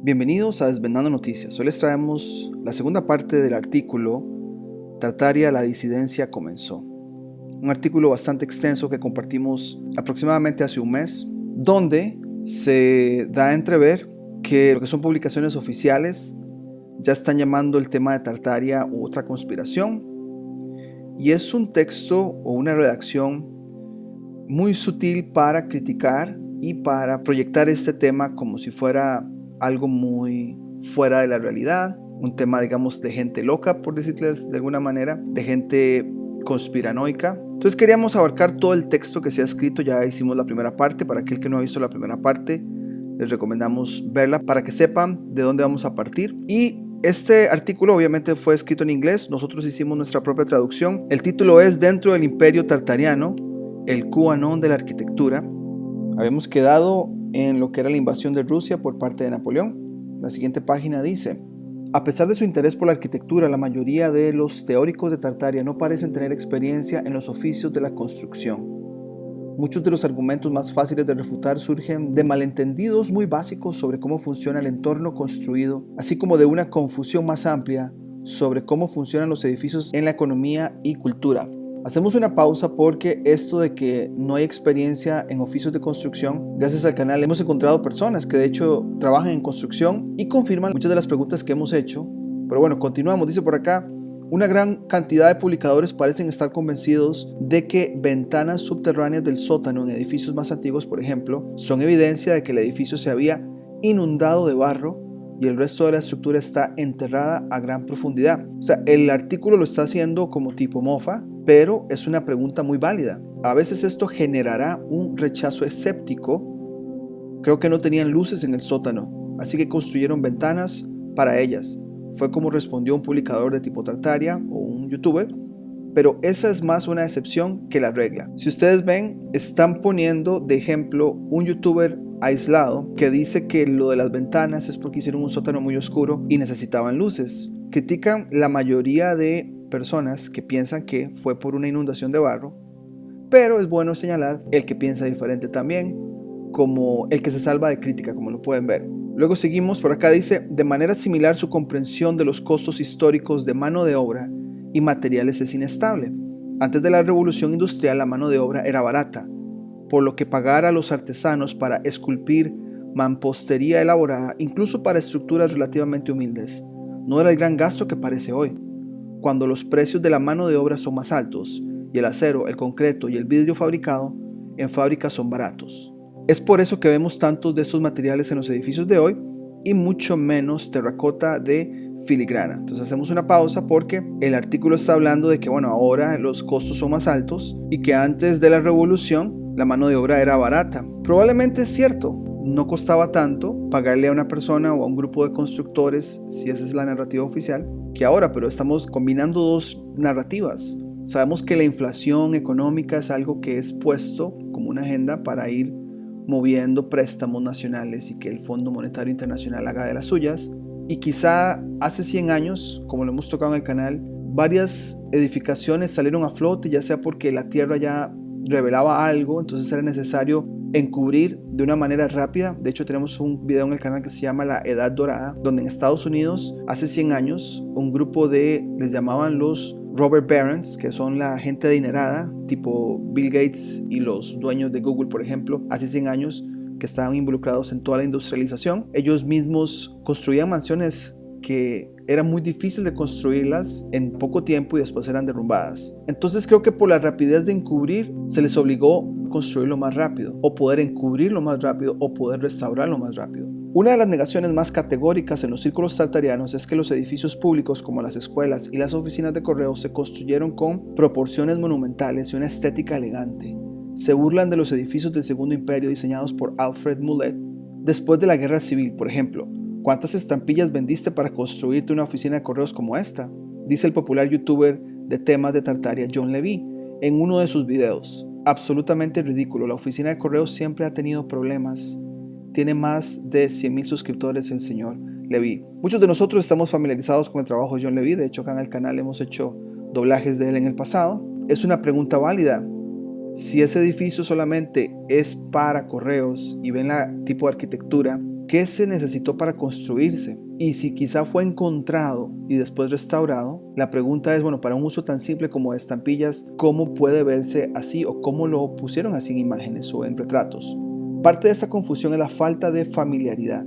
Bienvenidos a Desvendando Noticias. Hoy les traemos la segunda parte del artículo Tartaria, la disidencia comenzó. Un artículo bastante extenso que compartimos aproximadamente hace un mes, donde se da a entrever que lo que son publicaciones oficiales ya están llamando el tema de Tartaria u otra conspiración. Y es un texto o una redacción muy sutil para criticar y para proyectar este tema como si fuera algo muy fuera de la realidad, un tema, digamos, de gente loca, por decirles de alguna manera, de gente conspiranoica. Entonces queríamos abarcar todo el texto que se ha escrito. Ya hicimos la primera parte. Para aquel que no ha visto la primera parte, les recomendamos verla para que sepan de dónde vamos a partir. Y este artículo obviamente fue escrito en inglés. Nosotros hicimos nuestra propia traducción. El título es Dentro del Imperio Tartariano, el QAnon de la arquitectura. Habíamos quedado en lo que era la invasión de Rusia por parte de Napoleón. La siguiente página dice: a pesar de su interés por la arquitectura, la mayoría de los teóricos de Tartaria no parecen tener experiencia en los oficios de la construcción. Muchos de los argumentos más fáciles de refutar surgen de malentendidos muy básicos sobre cómo funciona el entorno construido, así como de una confusión más amplia sobre cómo funcionan los edificios en la economía y cultura. Hacemos una pausa porque esto de que no hay experiencia en oficios de construcción, gracias al canal hemos encontrado personas que de hecho trabajan en construcción y confirman muchas de las preguntas que hemos hecho. Pero bueno, continuamos. Dice por acá: una gran cantidad de publicadores parecen estar convencidos de que ventanas subterráneas del sótano en edificios más antiguos, por ejemplo, son evidencia de que el edificio se había inundado de barro y el resto de la estructura está enterrada a gran profundidad. O sea, el artículo lo está haciendo como tipo mofa, pero es una pregunta muy válida. A veces esto generará un rechazo escéptico. Creo que no tenían luces en el sótano, así que construyeron ventanas para ellas. Fue como respondió un publicador de tipo Tartaria o un youtuber, pero esa es más una excepción que la regla. Si ustedes ven, están poniendo de ejemplo un youtuber aislado que dice que lo de las ventanas es porque hicieron un sótano muy oscuro y necesitaban luces. Critican la mayoría de personas que piensan que fue por una inundación de barro, pero es bueno señalar el que piensa diferente también, como el que se salva de crítica, como lo pueden ver. Luego seguimos, por acá dice: de manera similar, su comprensión de los costos históricos de mano de obra y materiales es inestable. Antes de la revolución industrial, la mano de obra era barata, por lo que pagar a los artesanos para esculpir mampostería elaborada, incluso para estructuras relativamente humildes, no era el gran gasto que parece hoy, cuando los precios de la mano de obra son más altos y el acero, el concreto y el vidrio fabricado en fábricas son baratos. Es por eso que vemos tantos de estos materiales en los edificios de hoy y mucho menos terracota de filigrana. Entonces hacemos una pausa porque el artículo está hablando de que ahora los costos son más altos y que antes de la revolución la mano de obra era barata. Probablemente es cierto, no costaba tanto pagarle a una persona o a un grupo de constructores, si esa es la narrativa oficial, que ahora, pero estamos combinando dos narrativas. Sabemos que la inflación económica es algo que es puesto como una agenda para ir moviendo préstamos nacionales y que el Fondo Monetario Internacional haga de las suyas. Y quizá hace 100 años, como lo hemos tocado en el canal, varias edificaciones salieron a flote, ya sea porque la tierra ya revelaba algo, entonces era necesario encubrir de una manera rápida. De hecho, tenemos un video en el canal que se llama La Edad Dorada, donde en Estados Unidos, hace 100 años, un grupo les llamaban los Robber Barons, que son la gente adinerada, tipo Bill Gates y los dueños de Google, por ejemplo, hace 100 años, que estaban involucrados en toda la industrialización. Ellos mismos construían mansiones que era muy difícil de construirlas en poco tiempo y después eran derrumbadas. Entonces creo que por la rapidez de encubrir se les obligó a construirlo más rápido, o poder encubrirlo más rápido, o poder restaurarlo más rápido. Una de las negaciones más categóricas en los círculos tartarianos es que los edificios públicos como las escuelas y las oficinas de correos se construyeron con proporciones monumentales y una estética elegante. Se burlan de los edificios del Segundo Imperio diseñados por Alfred Mulet después de la Guerra Civil. Por ejemplo, ¿cuántas estampillas vendiste para construirte una oficina de correos como esta?, dice el popular youtuber de temas de Tartaria John Levy en uno de sus videos. Absolutamente ridículo, la oficina de correos siempre ha tenido problemas. Tiene más de 100,000 suscriptores el señor Levy. Muchos de nosotros estamos familiarizados con el trabajo de John Levy, de hecho acá en el canal hemos hecho doblajes de él en el pasado. Es una pregunta válida. Si ese edificio solamente es para correos y ven la tipo de arquitectura qué se necesitó para construirse. Y si quizá fue encontrado y después restaurado, la pregunta es, bueno, para un uso tan simple como estampillas, ¿cómo puede verse así o cómo lo pusieron así en imágenes o en retratos? Parte de esta confusión es la falta de familiaridad.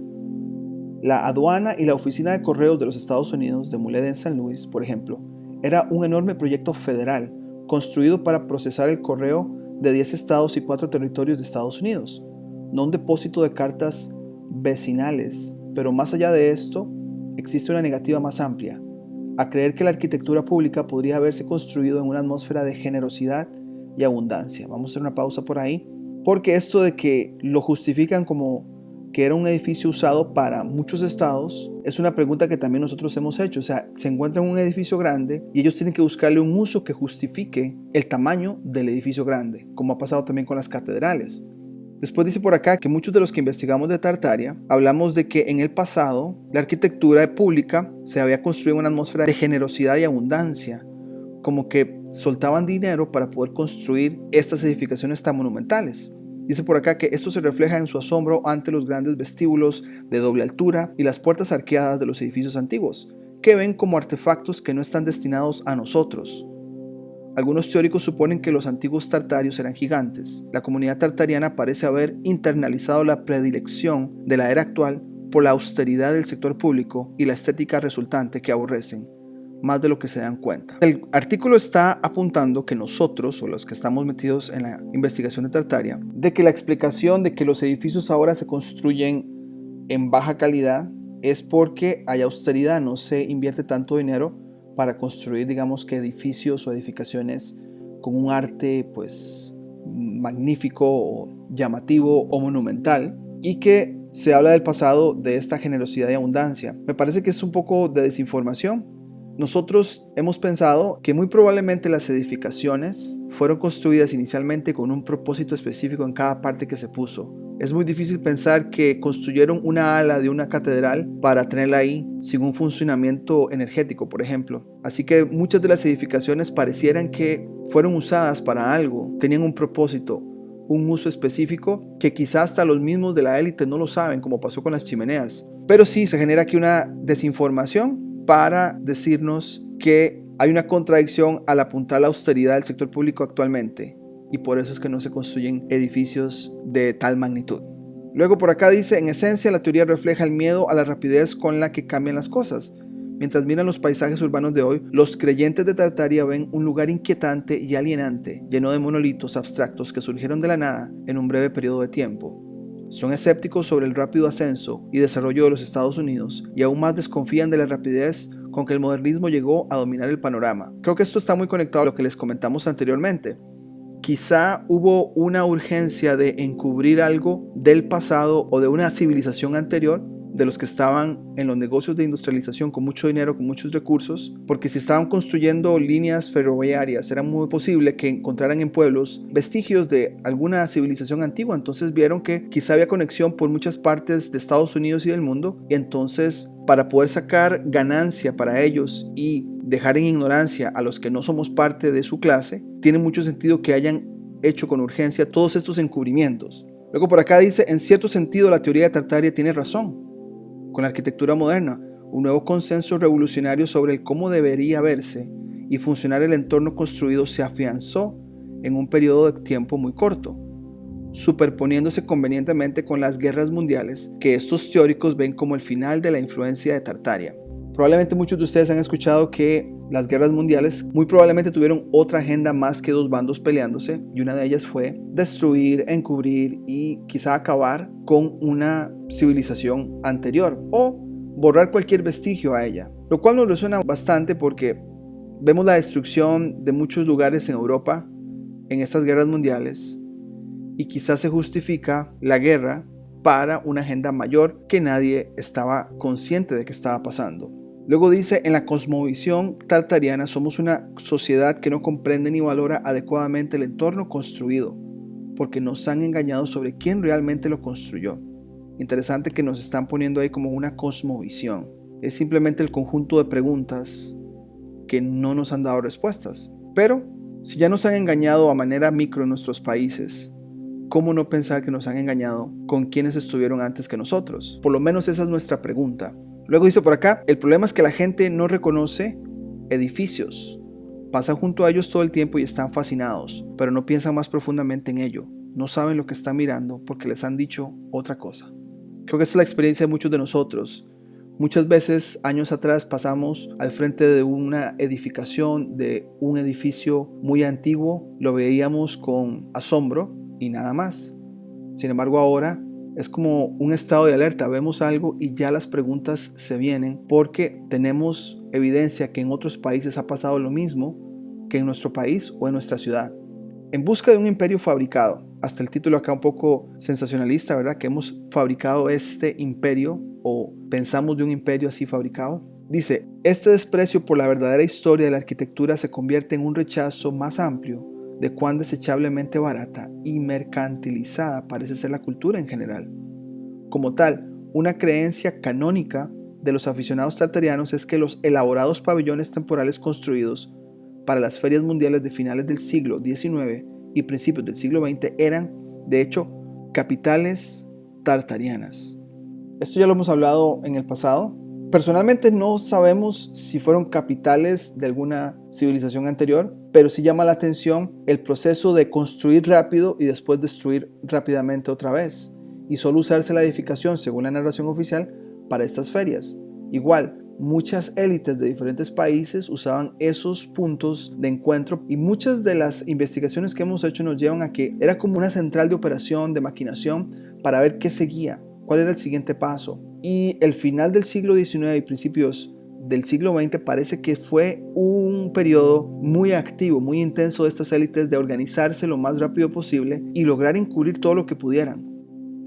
La aduana y la oficina de correos de los Estados Unidos, de Muleda en San Luis, por ejemplo, era un enorme proyecto federal construido para procesar el correo de 10 estados y 4 territorios de Estados Unidos, no un depósito de cartas vecinales. Pero más allá de esto, existe una negativa más amplia, a creer que la arquitectura pública podría haberse construido en una atmósfera de generosidad y abundancia. Vamos a hacer una pausa por ahí, porque esto de que lo justifican como que era un edificio usado para muchos estados, es una pregunta que también nosotros hemos hecho. O sea, se encuentran en un edificio grande y ellos tienen que buscarle un uso que justifique el tamaño del edificio grande, como ha pasado también con las catedrales. Después dice por acá que muchos de los que investigamos de Tartaria hablamos de que en el pasado la arquitectura pública se había construido en una atmósfera de generosidad y abundancia, como que soltaban dinero para poder construir estas edificaciones tan monumentales. Dice por acá que esto se refleja en su asombro ante los grandes vestíbulos de doble altura y las puertas arqueadas de los edificios antiguos, que ven como artefactos que no están destinados a nosotros. Algunos teóricos suponen que los antiguos tartarios eran gigantes. La comunidad tartariana parece haber internalizado la predilección de la era actual por la austeridad del sector público y la estética resultante que aborrecen, más de lo que se dan cuenta. El artículo está apuntando que nosotros, o los que estamos metidos en la investigación de Tartaria, de que la explicación de que los edificios ahora se construyen en baja calidad es porque hay austeridad, no se invierte tanto dinero para construir, digamos, que edificios o edificaciones con un arte pues magnífico o llamativo o monumental, y que se habla del pasado de esta generosidad y abundancia. Me parece que es un poco de desinformación. Nosotros hemos pensado que muy probablemente las edificaciones fueron construidas inicialmente con un propósito específico en cada parte que se puso. Es muy difícil pensar que construyeron una ala de una catedral para tenerla ahí sin un funcionamiento energético, por ejemplo. Así que muchas de las edificaciones parecieran que fueron usadas para algo, tenían un propósito, un uso específico que quizás hasta los mismos de la élite no lo saben, como pasó con las chimeneas. Pero sí, se genera aquí una desinformación para decirnos que hay una contradicción al apuntar la austeridad del sector público actualmente, y por eso es que no se construyen edificios de tal magnitud. Luego por acá dice, en esencia la teoría refleja el miedo a la rapidez con la que cambian las cosas. Mientras miran los paisajes urbanos de hoy, los creyentes de Tartaria ven un lugar inquietante y alienante, lleno de monolitos abstractos que surgieron de la nada en un breve periodo de tiempo. Son escépticos sobre el rápido ascenso y desarrollo de los Estados Unidos y aún más desconfían de la rapidez con que el modernismo llegó a dominar el panorama. Creo que esto está muy conectado a lo que les comentamos anteriormente. Quizá hubo una urgencia de encubrir algo del pasado o de una civilización anterior, de los que estaban en los negocios de industrialización con mucho dinero, con muchos recursos, porque si estaban construyendo líneas ferroviarias era muy posible que encontraran en pueblos vestigios de alguna civilización antigua. Entonces vieron que quizá había conexión por muchas partes de Estados Unidos y del mundo, y entonces para poder sacar ganancia para ellos y dejar en ignorancia a los que no somos parte de su clase, tiene mucho sentido que hayan hecho con urgencia todos estos encubrimientos. Luego por acá dice, en cierto sentido la teoría de Tartaria tiene razón. Con la arquitectura moderna, un nuevo consenso revolucionario sobre cómo debería verse y funcionar el entorno construido se afianzó en un periodo de tiempo muy corto, superponiéndose convenientemente con las guerras mundiales que estos teóricos ven como el final de la influencia de Tartaria. Probablemente muchos de ustedes han escuchado que las guerras mundiales muy probablemente tuvieron otra agenda más que dos bandos peleándose, y una de ellas fue destruir, encubrir y quizá acabar con una civilización anterior o borrar cualquier vestigio a ella, lo cual nos resuena bastante porque vemos la destrucción de muchos lugares en Europa en estas guerras mundiales, y quizás se justifica la guerra para una agenda mayor que nadie estaba consciente de que estaba pasando. Luego dice, en la cosmovisión tartariana somos una sociedad que no comprende ni valora adecuadamente el entorno construido, porque nos han engañado sobre quién realmente lo construyó. Interesante que nos están poniendo ahí como una cosmovisión. Es simplemente el conjunto de preguntas que no nos han dado respuestas. Pero si ya nos han engañado a manera micro en nuestros países, ¿cómo no pensar que nos han engañado con quienes estuvieron antes que nosotros? Por lo menos esa es nuestra pregunta. Luego dice por acá, el problema es que la gente no reconoce edificios. Pasan junto a ellos todo el tiempo y están fascinados, pero no piensan más profundamente en ello. No saben lo que están mirando porque les han dicho otra cosa. Creo que esa es la experiencia de muchos de nosotros. Muchas veces, años atrás, pasamos al frente de una edificación, de un edificio muy antiguo, lo veíamos con asombro y nada más. Sin embargo, ahora es como un estado de alerta. Vemos algo y ya las preguntas se vienen porque tenemos evidencia que en otros países ha pasado lo mismo que en nuestro país o en nuestra ciudad. En busca de un imperio fabricado. Hasta el título acá un poco sensacionalista, ¿verdad? Que hemos fabricado este imperio o pensamos de un imperio así fabricado. Dice, este desprecio por la verdadera historia de la arquitectura se convierte en un rechazo más amplio de cuán desechablemente barata y mercantilizada parece ser la cultura en general. Como tal, una creencia canónica de los aficionados tartarianos es que los elaborados pabellones temporales construidos para las ferias mundiales de finales del siglo XIX y principios del siglo XX eran, de hecho, capitales tartarianas. Esto ya lo hemos hablado en el pasado. Personalmente no sabemos si fueron capitales de alguna civilización anterior, pero sí llama la atención el proceso de construir rápido y después destruir rápidamente otra vez, y solo usarse la edificación, según la narración oficial, para estas ferias. Igual, muchas élites de diferentes países usaban esos puntos de encuentro y muchas de las investigaciones que hemos hecho nos llevan a que era como una central de operación, de maquinación, para ver qué seguía, cuál era el siguiente paso. Y el final del siglo XIX y principios del siglo XX parece que fue un periodo muy activo, muy intenso de estas élites de organizarse lo más rápido posible y lograr encubrir todo lo que pudieran.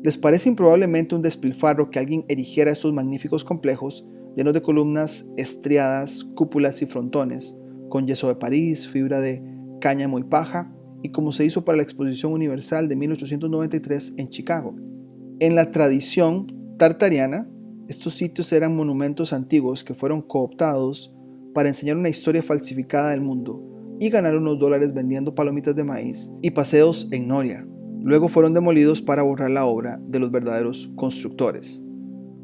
¿Les parece improbablemente un despilfarro que alguien erigiera estos magníficos complejos llenos de columnas estriadas, cúpulas y frontones, con yeso de París, fibra de cáñamo y paja, y como se hizo para la Exposición Universal de 1893 en Chicago? En la tradición tartariana, estos sitios eran monumentos antiguos que fueron cooptados para enseñar una historia falsificada del mundo y ganar unos dólares vendiendo palomitas de maíz y paseos en noria. Luego fueron demolidos para borrar la obra de los verdaderos constructores.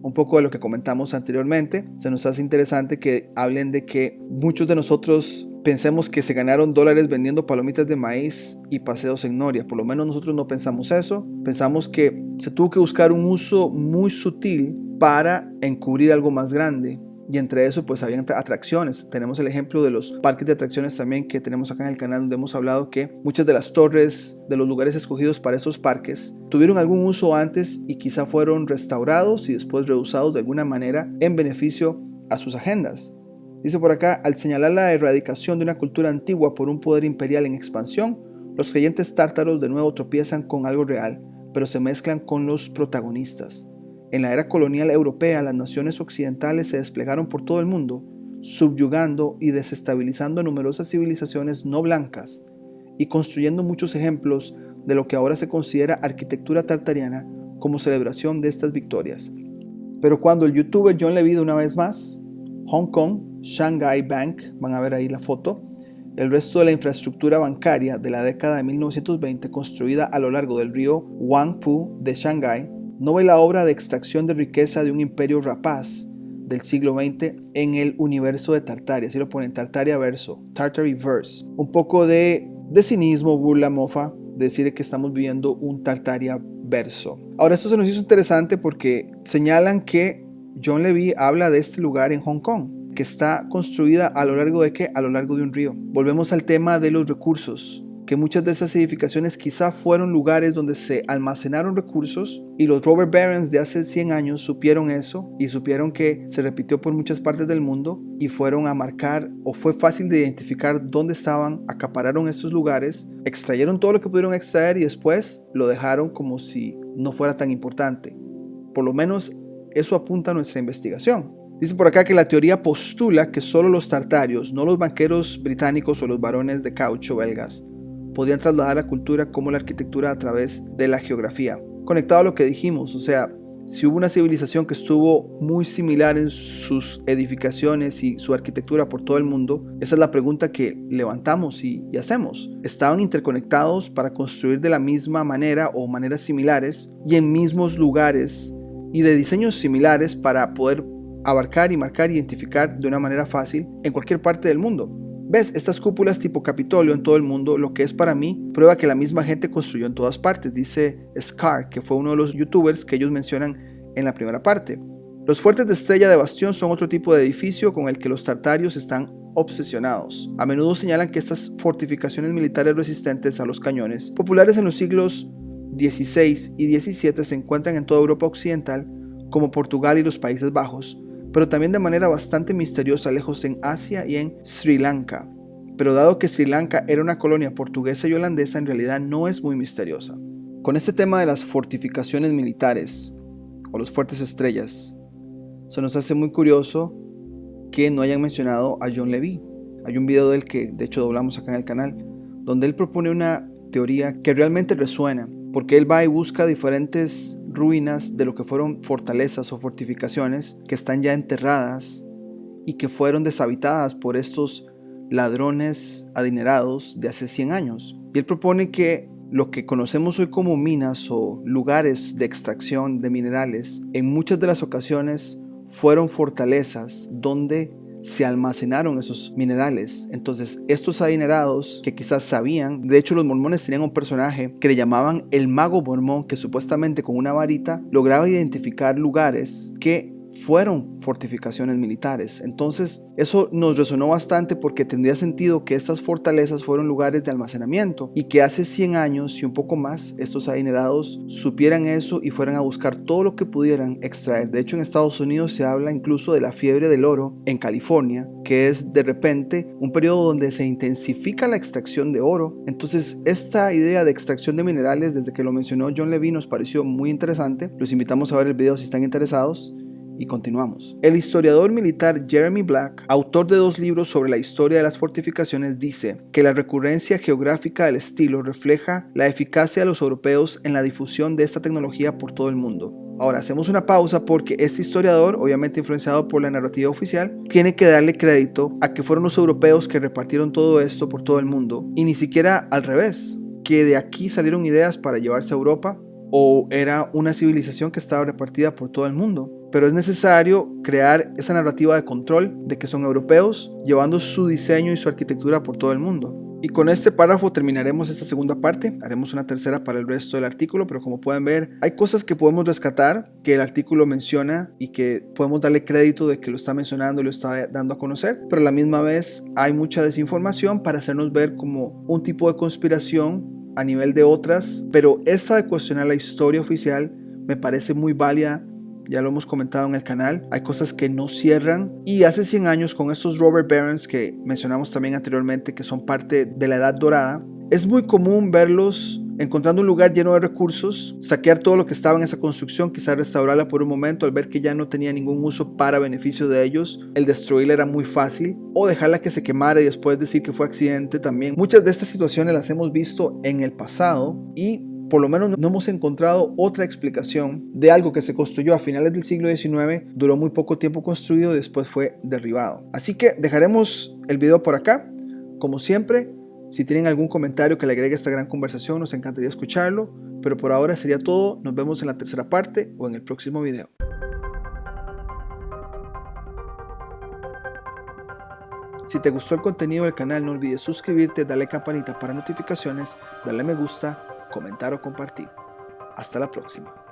Un poco de lo que comentamos anteriormente, se nos hace interesante que hablen de que muchos de nosotros pensemos que se ganaron dólares vendiendo palomitas de maíz y paseos en noria. Por lo menos nosotros no pensamos eso. Pensamos que se tuvo que buscar un uso muy sutil para encubrir algo más grande. Y entre eso pues habían atracciones. Tenemos el ejemplo de los parques de atracciones también que tenemos acá en el canal, donde hemos hablado que muchas de las torres de los lugares escogidos para esos parques tuvieron algún uso antes y quizá fueron restaurados y después reusados de alguna manera en beneficio a sus agendas. Dice por acá, al señalar la erradicación de una cultura antigua por un poder imperial en expansión, los creyentes tártaros de nuevo tropiezan con algo real, pero se mezclan con los protagonistas. En la era colonial europea, las naciones occidentales se desplegaron por todo el mundo, subyugando y desestabilizando numerosas civilizaciones no blancas y construyendo muchos ejemplos de lo que ahora se considera arquitectura tartariana como celebración de estas victorias. Pero cuando el youtuber John Levy, una vez más, Hong Kong, Shanghai Bank, van a ver ahí la foto, el resto de la infraestructura bancaria de la década de 1920 construida a lo largo del río Huangpu de Shanghái, no ve la obra de extracción de riqueza de un imperio rapaz del siglo XX en el universo de Tartaria. Así lo ponen, Tartaria verso, Tartary verse. Un poco de cinismo, burla, mofa, decir que estamos viviendo un Tartaria verso. Ahora esto se nos hizo interesante porque señalan que John Levy habla de este lugar en Hong Kong, que está construida a lo largo de ¿qué? A lo largo de un río. Volvemos al tema de los recursos, que muchas de esas edificaciones quizá fueron lugares donde se almacenaron recursos y los robber barons de hace 100 años supieron eso y supieron que se repitió por muchas partes del mundo y fueron a marcar, o fue fácil de identificar dónde estaban, acapararon estos lugares, extrayeron todo lo que pudieron extraer y después lo dejaron como si no fuera tan importante. Por lo menos eso apunta a nuestra investigación. Dice por acá que la teoría postula que solo los tartarios, no los banqueros británicos o los barones de caucho belgas, podrían trasladar la cultura como la arquitectura a través de la geografía. Conectado a lo que dijimos, o sea, si hubo una civilización que estuvo muy similar en sus edificaciones y su arquitectura por todo el mundo, esa es la pregunta que levantamos y hacemos. ¿Estaban interconectados para construir de la misma manera o maneras similares y en mismos lugares y de diseños similares para poder abarcar y marcar e identificar de una manera fácil en cualquier parte del mundo? ¿Ves? Estas cúpulas tipo Capitolio en todo el mundo, lo que es para mí, prueba que la misma gente construyó en todas partes, dice Scar, que fue uno de los youtubers que ellos mencionan en la primera parte. Los fuertes de Estrella de Bastión son otro tipo de edificio con el que los tartarios están obsesionados. A menudo señalan que estas fortificaciones militares resistentes a los cañones, populares en los siglos XVI y XVII, se encuentran en toda Europa occidental, como Portugal y los Países Bajos, pero también de manera bastante misteriosa lejos en Asia y en Sri Lanka. Pero dado que Sri Lanka era una colonia portuguesa y holandesa, en realidad no es muy misteriosa. Con este tema de las fortificaciones militares, o los fuertes estrellas, se nos hace muy curioso que no hayan mencionado a John Levy. Hay un video de él que de hecho doblamos acá en el canal, donde él propone una teoría que realmente resuena, porque él va y busca diferentes ruinas de lo que fueron fortalezas o fortificaciones que están ya enterradas y que fueron deshabitadas por estos ladrones adinerados de hace 100 años. Y él propone que lo que conocemos hoy como minas o lugares de extracción de minerales, en muchas de las ocasiones fueron fortalezas donde se almacenaron esos minerales. Entonces estos adinerados que quizás sabían, de hecho los mormones tenían un personaje que le llamaban el mago mormón, que supuestamente con una varita lograba identificar lugares que fueron fortificaciones militares. Entonces eso nos resonó bastante, porque tendría sentido que estas fortalezas fueron lugares de almacenamiento y que hace 100 años y un poco más estos adinerados supieran eso y fueran a buscar todo lo que pudieran extraer. De hecho, en Estados Unidos se habla incluso de la fiebre del oro en California, que es de repente un periodo donde se intensifica la extracción de oro. Entonces esta idea de extracción de minerales, desde que lo mencionó John Levy, nos pareció muy interesante. Los invitamos a ver el video si están interesados. Y continuamos. El historiador militar Jeremy Black, autor de 2 libros sobre la historia de las fortificaciones, dice que la recurrencia geográfica del estilo refleja la eficacia de los europeos en la difusión de esta tecnología por todo el mundo. Ahora hacemos una pausa, porque este historiador, obviamente influenciado por la narrativa oficial, tiene que darle crédito a que fueron los europeos que repartieron todo esto por todo el mundo, y ni siquiera al revés, que de aquí salieron ideas para llevarse a Europa, o era una civilización que estaba repartida por todo el mundo. Pero es necesario crear esa narrativa de control de que son europeos llevando su diseño y su arquitectura por todo el mundo. Y con este párrafo terminaremos esta segunda parte. Haremos una tercera para el resto del artículo, pero como pueden ver, hay cosas que podemos rescatar que el artículo menciona y que podemos darle crédito de que lo está mencionando y lo está dando a conocer, pero a la misma vez hay mucha desinformación para hacernos ver como un tipo de conspiración a nivel de otras, pero esa de cuestionar la historia oficial me parece muy válida. Ya lo hemos comentado en el canal, hay cosas que no cierran, y hace 100 años con estos robber barons que mencionamos también anteriormente, que son parte de la Edad Dorada, es muy común verlos encontrando un lugar lleno de recursos, saquear todo lo que estaba en esa construcción, quizás restaurarla por un momento al ver que ya no tenía ningún uso para beneficio de ellos. El destruirla era muy fácil, o dejarla que se quemara y después decir que fue accidente también. Muchas de estas situaciones las hemos visto en el pasado, y por lo menos no hemos encontrado otra explicación de algo que se construyó a finales del siglo XIX, duró muy poco tiempo construido y después fue derribado. Así que dejaremos el video por acá. Como siempre, si tienen algún comentario que le agregue a esta gran conversación, nos encantaría escucharlo. Pero por ahora sería todo. Nos vemos en la tercera parte o en el próximo video. Si te gustó el contenido del canal, no olvides suscribirte, darle campanita para notificaciones, darle me gusta, comentar o compartir. Hasta la próxima.